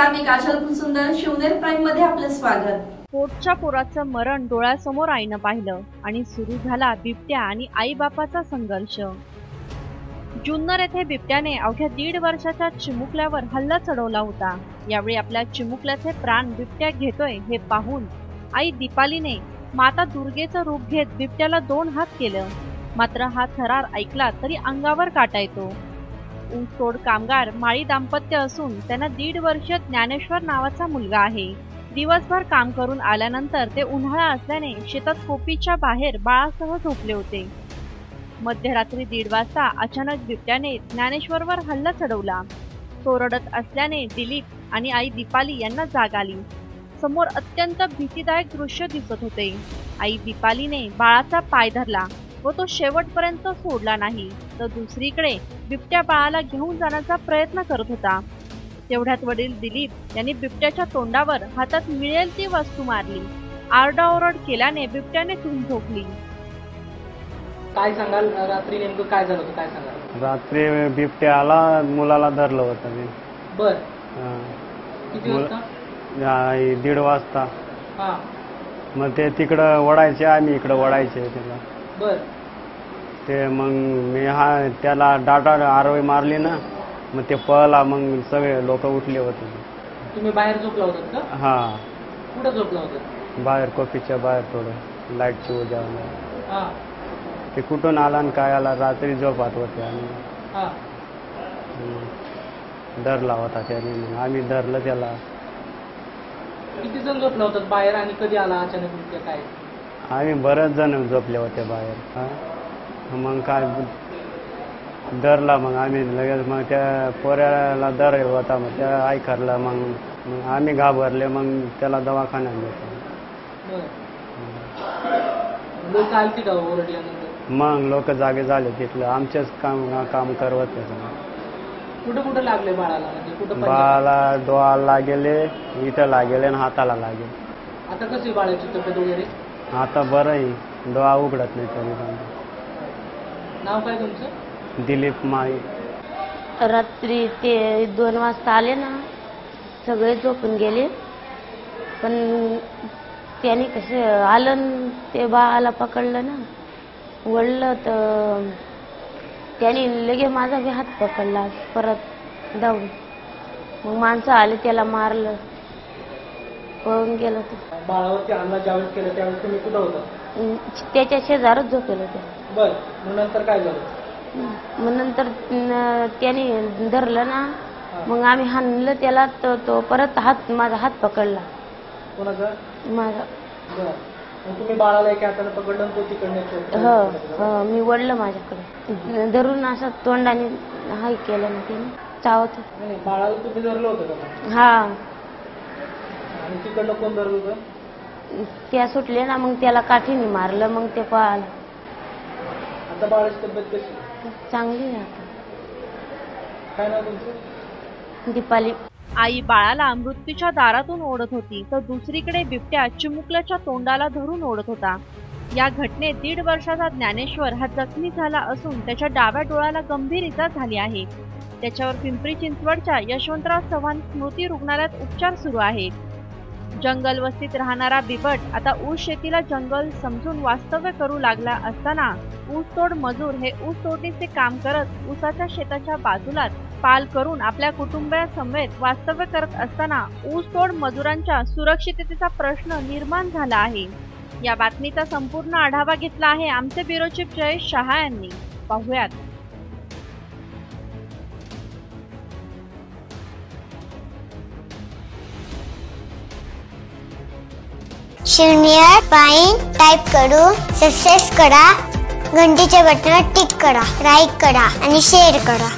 नमस्कार, मी काजल फुलसुंदर. शिवनेर प्राईम मध्ये आपलं स्वागत. पोटच्या पोराचं मरण डोळ्यासमोर आईनं पाहिलं आणि सुरू झाला बिबट्या आणि आई बापाचा संघर्ष. जुन्नर येथे बिबट्याने अवघ्या 1.5 वर्षाच्या चिमुकल्यावर हल्ला चढवला होता. यावेळी आपल्या चिमुकल्याचे प्राण बिबट्या घेतोय हे पाहून आई दीपालीने माता दुर्गेचं रूप घेत बिबट्याला 2 हात केलं. मात्र हा थरार ऐकला तरी अंगावर काटा येतो. ऊसतोड कामगार माळी दाम्पत्य असून त्यांना 1.5 वर्षीय ज्ञानेश्वर नावाचा मुलगा आहे. दिवसभर काम करून आल्यानंतर ते उन्हाळा असल्याने शेतात कोपीच्या बाहेर बाळासह झोपले होते. मध्यरात्री 1:30 वाजता अचानक बिबट्याने ज्ञानेश्वरवर हल्ला चढवला. तो रडत असल्याने दिलीप आणि आई दीपाली यांना जाग आली. समोर अत्यंत भीतीदायक दृश्य दिसत होते. आई दीपालीने बाळाचा पाय धरला व तो शेवटपर्यंत सोडला नाही, तर दुसरीकडे बिबट्या बाळाला घेऊन जाण्याचा प्रयत्न करत होता. तेवढ्यात वडील दिलीप यांनी बिबट्याच्या तोंडावर हातात मिळेल ती वस्तू मारली. आरडाओरड केल्याने बिबट्याने धूम झोपली. काय सांगाल, रात्री नेमकं काय झालं होतं, काय सांगाल? रात्री बिबट्या आला, मुलाला धरलं होतं मी. बर, किती वाजता? 1:30 वाजता. हा, मग ते तिकडं ओढायचे, आम्ही इकडं ओढायचे त्याला. बर, ते मग मी त्याला डाटा आरोळी मारली ना, मग ते पळला. मग सगळे लोक उठले होते. तुम्ही बाहेर झोपला होतात का? हा, कुठं झोपला होता? बाहेर कोपीच्या बाहेर थोडं लाईटची उजा. हा, ते कुठून आला आणि काय आला, रात्री झोपात होते आणि हा, धरला होता त्याने. मग आम्ही धरलं त्याला. किती जण झोपला होतात बाहेर आणि कधी आला अचानक बिबट्या? काय आम्ही बरेच जण झोपले होते बाहेर. हा, मग काय धरला. मग आम्ही लगेच मग त्या पोऱ्याला धरला होता. मग त्या ऐकरला. मग आम्ही घाबरले. मग त्याला दवाखान्यात घेतलं. लोक आलती का ओरडल्यानंतर? मग लोक जागे झाले तिथलं. आमचेच काम करवत त्याचं. कुठं कुठं लागले बाळाला? म्हणजे कुठं? बाळाला डोळ्याला लागेले, इथं लागेले आणि हाताला लागेल. आता कशी बाळाची तब्येत वगैरे? आता बरं आहे, डोळा उघडत नाही तरी. नाव काय तुमचं? दिलीप माळी. रात्री ते 2 वाजता आले ना, सगळे झोपून गेले. पण त्याने कसं आलं, ते बाळाला पकडलं ना, वळलं तर त्याने लगे माझा बी हात पकडला परत धावून. मग माणसं आले, त्याला मारलं, पळून गेलं. ते बाळावरती हल्ला ज्यावेळेस केला त्यावेळेस तुम्ही कुठं होता? त्याच्या शेजारच झोपेल होते. बर, मग नंतर काय झालं? मग नंतर त्याने धरलं ना, मग आम्ही हाणलं त्याला, तर तो परत माझा हात पकडला. कोणाचा? माझा. बर, मग तुम्ही बाळाला एका हाताने पकडलं आणि तो तिकडनं? हो, मी वळलं माझ्याकडे धरून असं तोंडाने हाय केलं ना, त्याने चावत. बाळाला तुम्ही धरलं होतं का? हा, आणि तिकडलं कोण धरलं होतं? त्या सुटले ना, मग त्याला काठीने मारलं. मग ते पळालं. आता बाळाची तब्येत कशी? चांगली आहे आता. काय नाव तुमचं? दीपाली. आई बाळाला मृत्यूच्या दारातून ओढत होती, तर दुसरीकडे बिबट्या चिमुकल्याच्या तोंडाला धरून ओढत होता. या घटनेत 1.5 वर्षाचा ज्ञानेश्वर हा जखमी झाला असून त्याच्या डाव्या डोळ्याला गंभीर इजा झाली आहे. त्याच्यावर पिंपरी चिंचवडच्या यशवंतराव चव्हाण स्मृती रुग्णालयात उपचार सुरू आहेत. जंगल वस्तीत राहणारा बिबट आता ऊस शेतीला जंगल समजून वास्तव्य करू लागला असताना ऊसतोड मजूर हे ऊस तोडणीचे काम करत ऊसाच्या शेताच्या बाजूलाच पाल करून आपल्या कुटुंबियासमवेत वास्तव्य करत असताना ऊसतोड मजुरांच्या सुरक्षिततेचा प्रश्न निर्माण झाला आहे. या बातमीचा संपूर्ण आढावा घेतला आहे आमचे ब्युरो चीफ जयेश शहा यांनी. पाहुयात. शिवनेर प्राईम टाइप करून सबस्क्राइब करा, घंटीच्या बटनावर टिक करा, लाईक करा आणि शेअर करा.